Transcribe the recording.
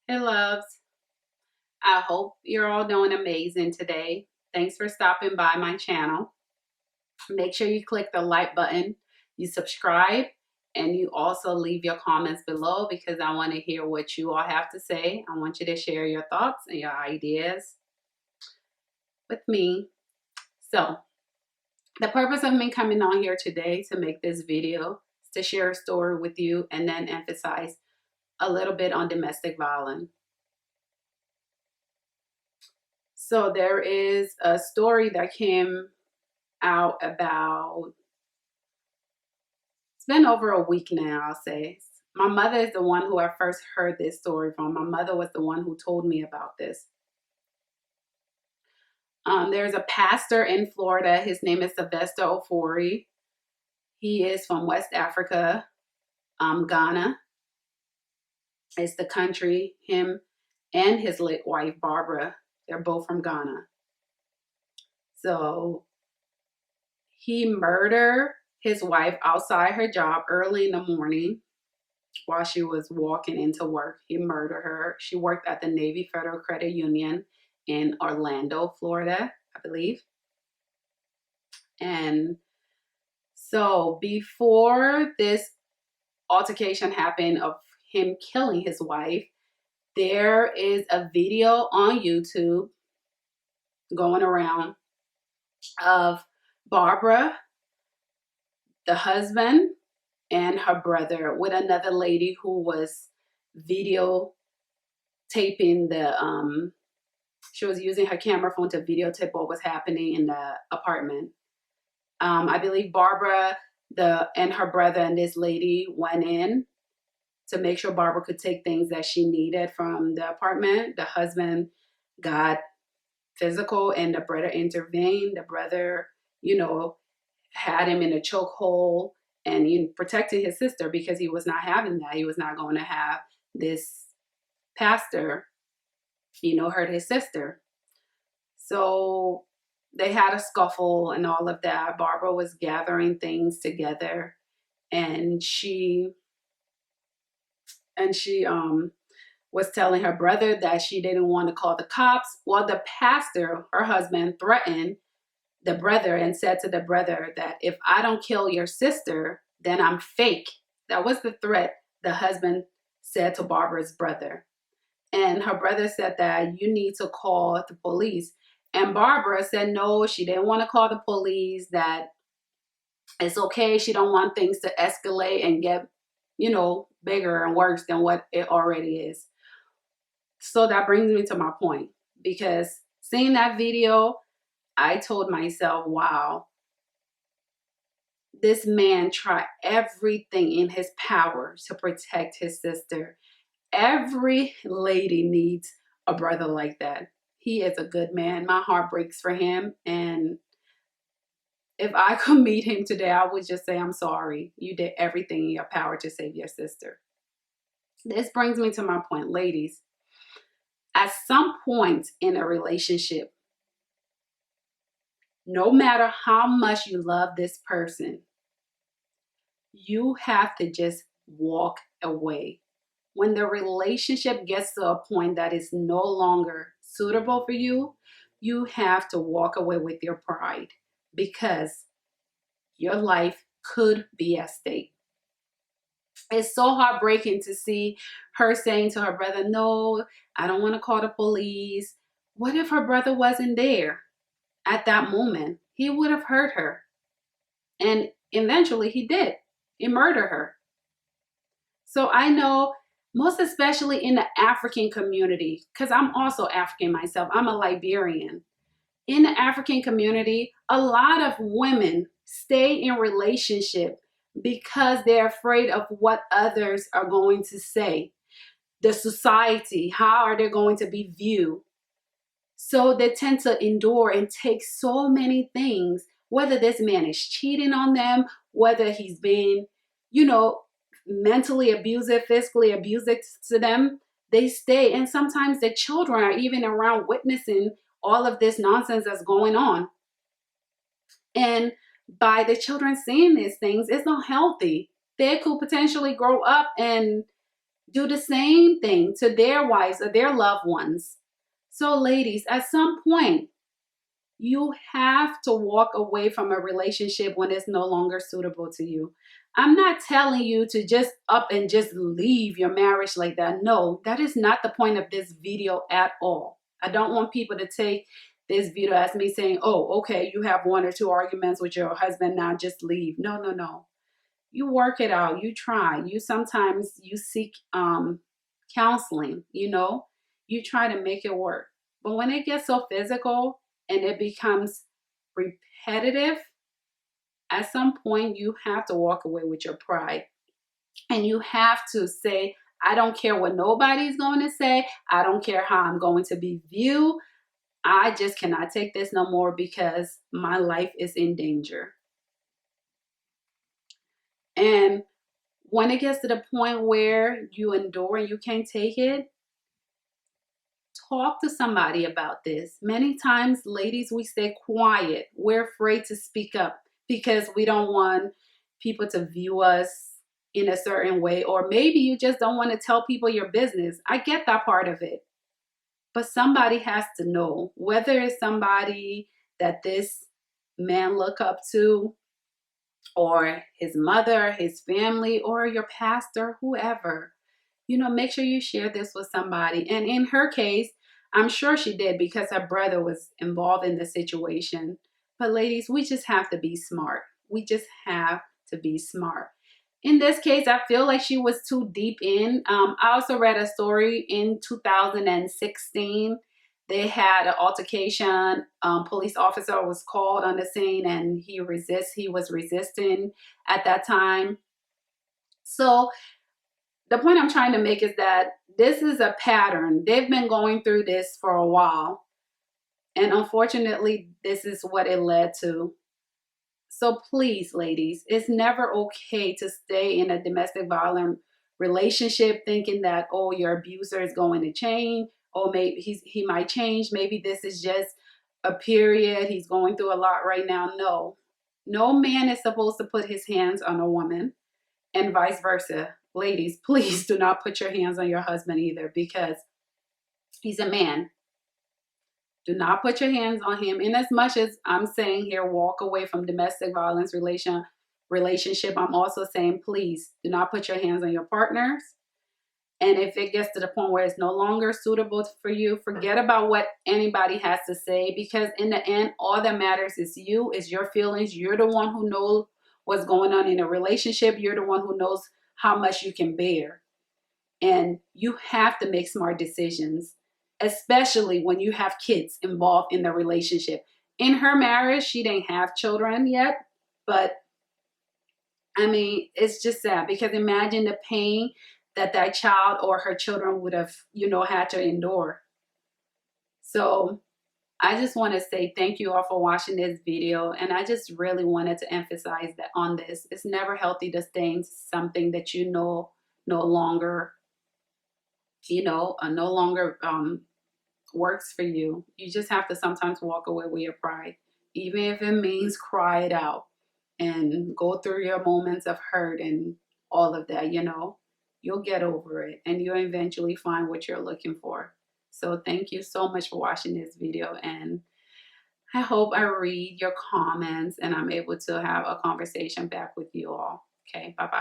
Hey loves, I hope you're all doing amazing today. Thanks for stopping by my channel. Make sure you click the like button, you subscribe, and you also leave your comments below because I want to hear what you all have to say. I want you to share your thoughts and your ideas with me. So, the purpose of me coming on here today to make this video is to share a story with you and then emphasize a little bit on domestic violence. So there is a story that came out about, it's been over a week now, I'll say. My mother is the one who I first heard this story from. My mother was the one who told me about this. There's a pastor in Florida. His name is Sylvester Ofori. He is from West Africa, Ghana. It's the country. Him and his late wife, Barbara, they're both from Ghana. So he murdered his wife outside her job early in the morning while she was walking into work. He murdered her. She worked at the Navy Federal Credit Union in Orlando, Florida, I believe. And so before this altercation happened of him killing his wife, there is a video on YouTube going around of Barbara, the husband, and her brother with another lady who was videotaping she was using her camera phone to videotape what was happening in the apartment. I believe Barbara and her brother and this lady went in to make sure Barbara could take things that she needed from the apartment. The husband got physical and the brother intervened. The brother, had him in a chokehold and protected his sister because he was not having that. He was not going to have this pastor, hurt his sister. So they had a scuffle and all of that. Barbara was gathering things together and she was telling her brother that she didn't want to call the cops. Well, the pastor, her husband, threatened the brother and said to the brother that if I don't kill your sister, then I'm fake. That was the threat the husband said to Barbara's brother. And her brother said that you need to call the police. And Barbara said no, she didn't want to call the police, that it's okay. She don't want things to escalate and get, bigger and worse than what it already is. So that brings me to my point, because seeing that video, I told myself, wow, this man tried everything in his power to protect his sister. Every lady needs a brother like that. He is a good man. My heart breaks for him. And if I could meet him today, I would just say, I'm sorry. You did everything in your power to save your sister. This brings me to my point, ladies. At some point in a relationship, no matter how much you love this person, you have to just walk away. When the relationship gets to a point that is no longer suitable for you, you have to walk away with your pride, because your life could be at stake. It's so heartbreaking to see her saying to her brother, no, I don't want to call the police. What if her brother wasn't there at that moment? He would have hurt her. And eventually he did. He murdered her. So I know, most especially in the African community, because I'm also African myself, I'm a Liberian. In the African community, a lot of women stay in relationship because they're afraid of what others are going to say. The society, how are they going to be viewed? So they tend to endure and take so many things, whether this man is cheating on them, whether he's been, mentally abusive, physically abusive to them, they stay. And sometimes the children are even around witnessing all of this nonsense that's going on. And by the children seeing these things, it's not healthy. They could potentially grow up and do the same thing to their wives or their loved ones. So, ladies, at some point, you have to walk away from a relationship when it's no longer suitable to you. I'm not telling you to just up and just leave your marriage like that. No, that is not the point of this video at all. I don't want people to take this video as me saying, oh, okay, you have one or two arguments with your husband, now just leave. No, no, no. You work it out. You try. You sometimes you seek counseling, you try to make it work. But when it gets so physical and it becomes repetitive, at some point you have to walk away with your pride. And you have to say, I don't care what nobody's going to say. I don't care how I'm going to be viewed. I just cannot take this no more because my life is in danger. And when it gets to the point where you endure and you can't take it, talk to somebody about this. Many times, ladies, we stay quiet. We're afraid to speak up because we don't want people to view us in a certain way, or maybe you just don't want to tell people your business. I get that part of it. But somebody has to know, whether it's somebody that this man look up to, or his mother, his family, or your pastor, whoever. Make sure you share this with somebody. And in her case, I'm sure she did because her brother was involved in the situation. But ladies, we just have to be smart. We just have to be smart. In this case, I feel like she was too deep in. I also read a story in 2016. They had an altercation. Police officer was called on the scene and he was resisting at that time. So the point I'm trying to make is that this is a pattern. They've been going through this for a while. And unfortunately, this is what it led to. So please, ladies, it's never okay to stay in a domestic violence relationship thinking that, oh, your abuser is going to change, or maybe he might change. Maybe this is just a period. He's going through a lot right now. No. No man is supposed to put his hands on a woman, and vice versa. Ladies, please do not put your hands on your husband either, because he's a man. Do not put your hands on him. In as much as I'm saying here, walk away from domestic violence relationship, I'm also saying, please do not put your hands on your partners. And if it gets to the point where it's no longer suitable for you, forget about what anybody has to say, because in the end, all that matters is you, is your feelings. You're the one who knows what's going on in a relationship. You're the one who knows how much you can bear. And you have to make smart decisions, especially when you have kids involved in the relationship. In her marriage, she didn't have children yet, but I mean, it's just sad, because imagine the pain that child or her children would have, had to endure. So I just want to say thank you all for watching this video. And I just really wanted to emphasize that on this. It's never healthy to stay in something that no longer, no longer works for you. You just have to sometimes walk away with your pride, even if it means cry it out and go through your moments of hurt and all of that. You'll get over it and you'll eventually find what you're looking for. So thank you so much for watching this video, and I hope I read your comments and I'm able to have a conversation back with you all. Okay, bye-bye.